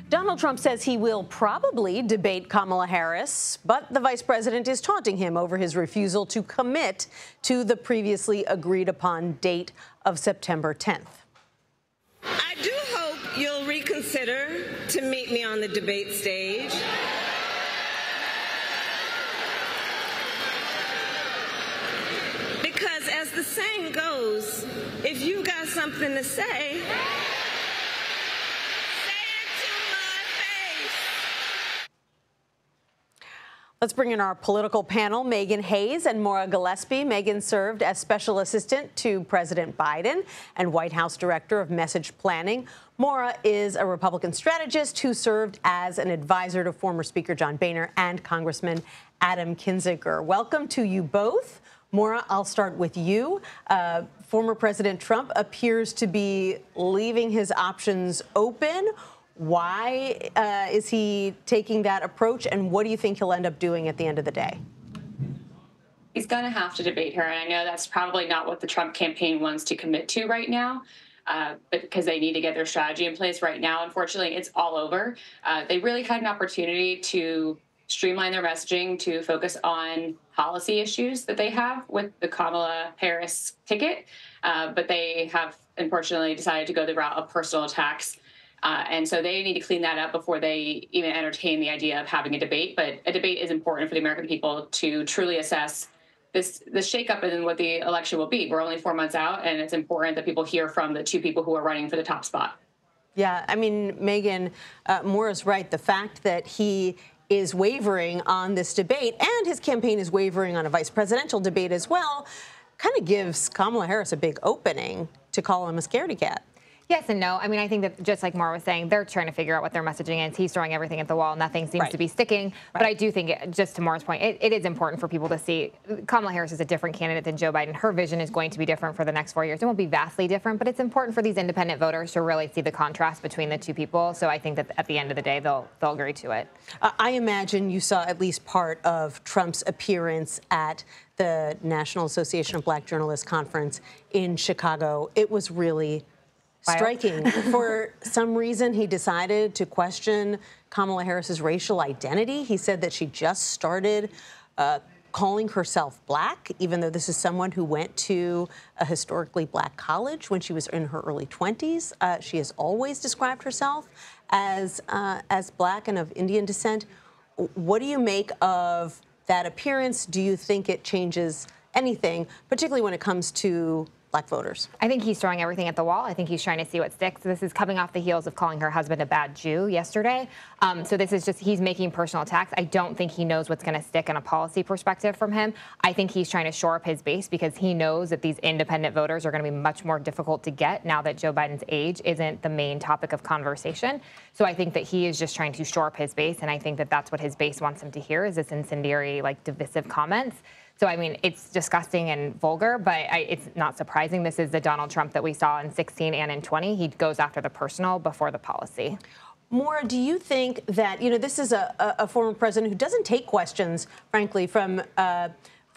Donald Trump says he will probably debate Kamala Harris, but the vice president is taunting him over his refusal to commit to the previously agreed upon date of September 10th. I do hope you'll reconsider to meet me on the debate stage. Because as the saying goes, if you got something to say, let's bring in our political panel, Meghan Hayes and Maura Gillespie. Meghan served as special assistant to President Biden and White House director of message planning. Maura is a Republican strategist who served as an advisor to former Speaker John Boehner and Congressman Adam Kinzinger. Welcome to you both. Maura, I'll start with you. Former President Trump appears to be leaving his options open. Why is he taking that approach, and what do you think he'll end up doing at the end of the day? He's going to have to debate her, and I know that's probably not what the Trump campaign wants to commit to right now, but because they need to get their strategy in place right now. Unfortunately, it's all over. They really had an opportunity to streamline their messaging to focus on policy issues that they have with the Kamala Harris ticket, but they have unfortunately decided to go the route of personal attacks. And so they need to clean that up before they even entertain the idea of having a debate. But a debate is important for the American people to truly assess this shakeup and what the election will be. We're only 4 months out, and it's important that people hear from the two people who are running for the top spot. Yeah, I mean, Meghan, Maura's right. The fact that he is wavering on this debate and his campaign is wavering on a vice presidential debate as well kind of gives Kamala Harris a big opening to call him a scaredy cat. Yes and no. I mean, I think that just like Maura was saying, they're trying to figure out what their messaging is. He's throwing everything at the wall. Nothing seems to be sticking. Right. But I do think, just to Maura's point, it is important for people to see Kamala Harris is a different candidate than Joe Biden. Her vision is going to be different for the next 4 years. It won't be vastly different, but it's important for these independent voters to really see the contrast between the two people. So I think that at the end of the day, they'll agree to it. I imagine you saw at least part of Trump's appearance at the National Association of Black Journalists conference in Chicago. It was really striking. For some reason, he decided to question Kamala Harris's racial identity. He said that she just started calling herself black, even though this is someone who went to a historically black college when she was in her early 20s. She has always described herself as black and of Indian descent. What do you make of that appearance? Do you think it changes anything, particularly when it comes to black voters? I think he's throwing everything at the wall. I think he's trying to see what sticks. This is coming off the heels of calling her husband a bad Jew yesterday. So this is just, he's making personal attacks. I don't think he knows what's going to stick in a policy perspective from him. I think he's trying to shore up his base because he knows that these independent voters are going to be much more difficult to get now that Joe Biden's age isn't the main topic of conversation. So I think that he is just trying to shore up his base. And I think that that's what his base wants him to hear, is this incendiary, like, divisive comments. So, I mean, it's disgusting and vulgar, but it's not surprising. This is the Donald Trump that we saw in 16 and in 20. He goes after the personal before the policy. Maura, do you think that, this is a former president who doesn't take questions, frankly, from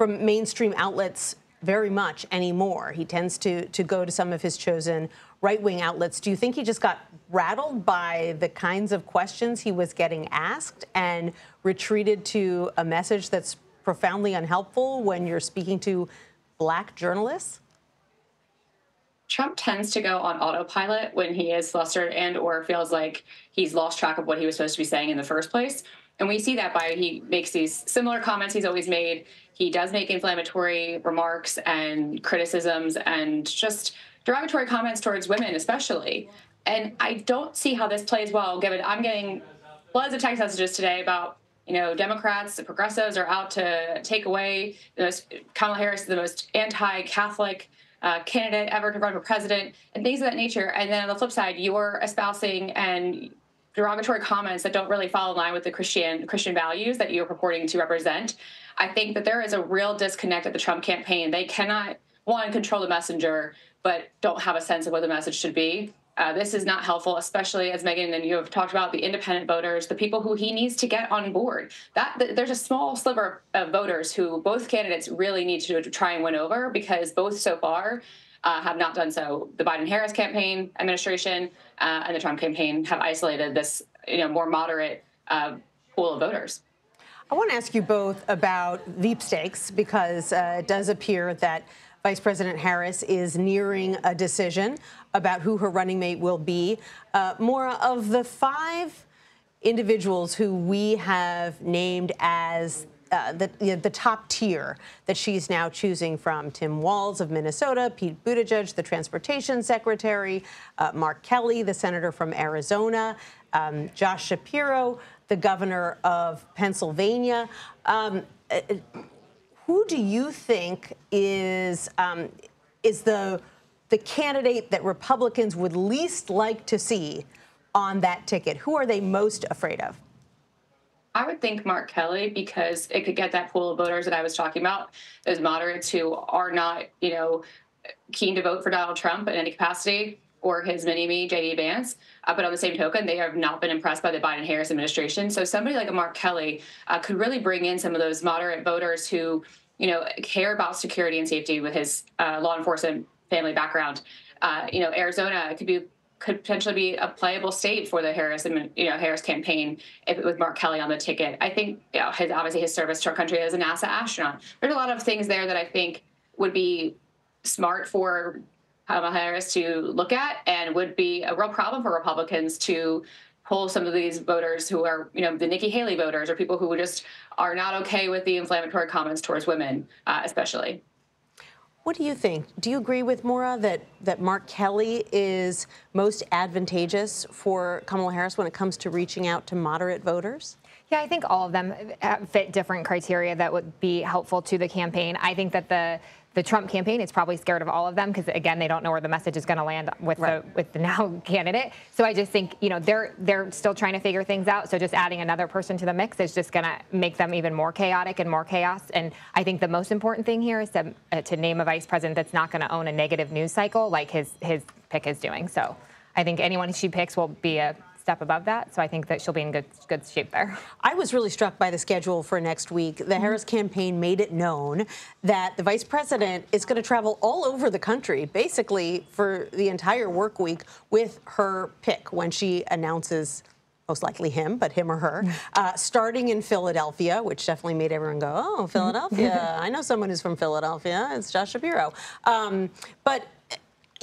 mainstream outlets very much anymore? He tends to go to some of his chosen right-wing outlets. Do you think he just got rattled by the kinds of questions he was getting asked and retreated to a message that's profoundly unhelpful when you're speaking to black journalists? Trump tends to go on autopilot when he is flustered and or feels like he's lost track of what he was supposed to be saying in the first place. And we see that by he makes these similar comments he's always made. He does make inflammatory remarks and criticisms and just derogatory comments towards women especially. And I don't see how this plays well, given I'm getting loads of text messages today about Democrats, the progressives are out to take away Kamala Harris, the most anti-Catholic candidate ever to run for president, and things of that nature. And then on the flip side, you're espousing and derogatory comments that don't really fall in line with the Christian values that you're purporting to represent. I think that there is a real disconnect at the Trump campaign. They cannot, one, control the messenger, but don't have a sense of what the message should be. This is not helpful, especially as Meghan and you have talked about, the independent voters, the people who he needs to get on board. There's a small sliver of voters who both candidates really need to try and win over, because both so far have not done so. The Biden-Harris campaign administration and the Trump campaign have isolated this more moderate pool of voters. I want to ask you both about veep stakes, because it does appear that Vice President Harris is nearing a decision about who her running mate will be. Maura, of the 5 individuals who we have named as the top tier that she's now choosing from, Tim Walz of Minnesota, Pete Buttigieg, the transportation secretary, Mark Kelly, the senator from Arizona, Josh Shapiro, the governor of Pennsylvania. Who do you think is the candidate that Republicans would least like to see on that ticket? Who are they most afraid of? I would think Mark Kelly, because it could get that pool of voters that I was talking about, those moderates who are not, keen to vote for Donald Trump in any capacity, or his mini-me, J.D. Vance. But on the same token, they have not been impressed by the Biden-Harris administration. So somebody like a Mark Kelly could really bring in some of those moderate voters who, care about security and safety with his law enforcement family background. Arizona could potentially be a playable state for the Harris campaign if it was Mark Kelly on the ticket. I think, obviously his service to our country as a NASA astronaut. There's a lot of things there that I think would be smart for Kamala Harris to look at, and would be a real problem for Republicans to pull some of these voters who are, the Nikki Haley voters, or people who just are not okay with the inflammatory comments towards women, especially. What do you think? Do you agree with Maura that Mark Kelly is most advantageous for Kamala Harris when it comes to reaching out to moderate voters? Yeah, I think all of them fit different criteria that would be helpful to the campaign. I think that the Trump campaign is probably scared of all of them because, again, they don't know where the message is going to land with the now candidate. So I just think, they're still trying to figure things out. So just adding another person to the mix is just going to make them even more chaotic and more chaos. And I think the most important thing here is to name a vice president that's not going to own a negative news cycle like his pick is doing. So I think anyone she picks will be a step above that. So I think that she'll be in good shape there. I was really struck by the schedule for next week. The Harris campaign made it known that the vice president is going to travel all over the country, basically for the entire work week, with her pick when she announces, most likely him, but him or her, starting in Philadelphia, which definitely made everyone go, oh, Philadelphia. I know someone who's from Philadelphia. It's Josh Shapiro. But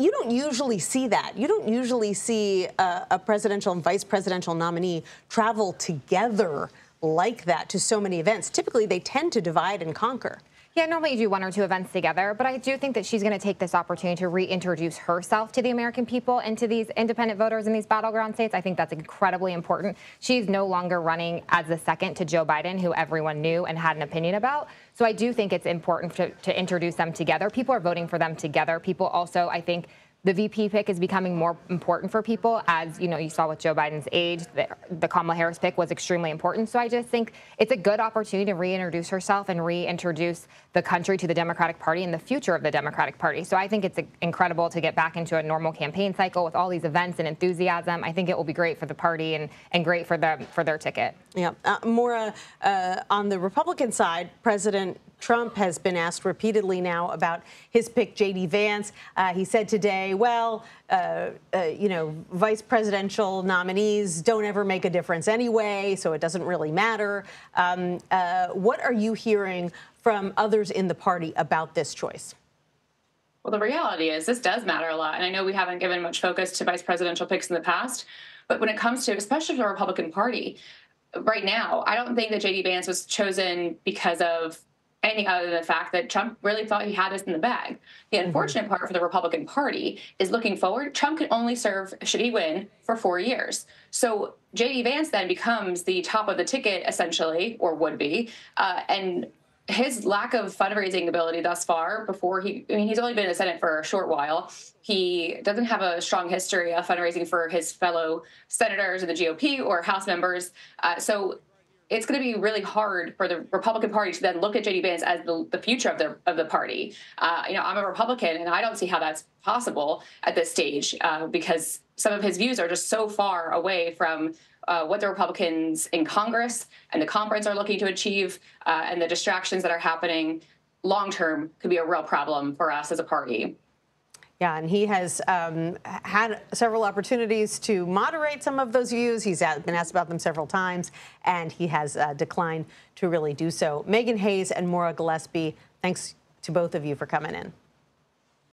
you don't usually see that. You don't usually see a presidential and vice presidential nominee travel together like that to so many events. Typically, they tend to divide and conquer. Yeah, normally you do 1 or 2 events together, but I do think that she's going to take this opportunity to reintroduce herself to the American people and to these independent voters in these battleground states. I think that's incredibly important. She's no longer running as the second to Joe Biden, who everyone knew and had an opinion about. So I do think it's important to introduce them together. People are voting for them together. People also, I think, the VP pick is becoming more important for people. As you saw with Joe Biden's age, the Kamala Harris pick was extremely important. So I just think it's a good opportunity to reintroduce herself and reintroduce the country to the Democratic Party and the future of the Democratic Party. So I think it's incredible to get back into a normal campaign cycle with all these events and enthusiasm. I think it will be great for the party and great for their ticket. Yeah. Maura, on the Republican side, President Trump has been asked repeatedly now about his pick, J.D. Vance. He said today, well, vice presidential nominees don't ever make a difference anyway, so it doesn't really matter. What are you hearing from others in the party about this choice? Well, the reality is this does matter a lot. And I know we haven't given much focus to vice presidential picks in the past, but when it comes to, especially the Republican Party, right now, I don't think that J.D. Vance was chosen because of anything other than the fact that Trump really thought he had this in the bag. The unfortunate part for the Republican Party is looking forward, Trump can only serve, should he win, for 4 years. So J.D. Vance then becomes the top of the ticket, essentially, or would be, and his lack of fundraising ability thus far, he's only been in the Senate for a short while. He doesn't have a strong history of fundraising for his fellow senators in the GOP or House members. So it's going to be really hard for the Republican Party to then look at J.D. Vance as the future of the party. I'm a Republican, and I don't see how that's possible at this stage because some of his views are just so far away from what the Republicans in Congress and the conference are looking to achieve, and the distractions that are happening long term could be a real problem for us as a party. Yeah, and he has had several opportunities to moderate some of those views. He's been asked about them several times, and he has declined to really do so. Meghan Hayes and Maura Gillespie, thanks to both of you for coming in.